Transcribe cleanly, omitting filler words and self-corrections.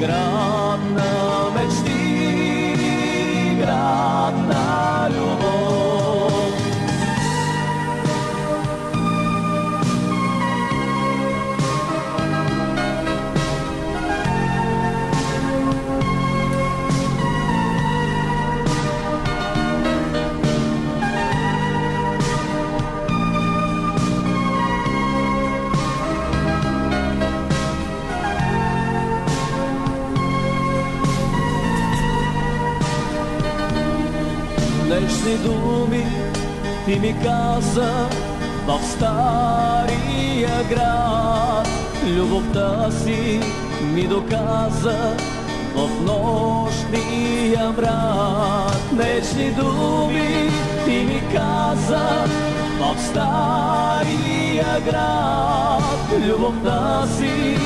Град на мечти, град на любов. Вечни думи ти ми каза в стария град. Любовта си ми доказа в нощния мрак. Вечни думи ти ми каза в стария град. Любовта си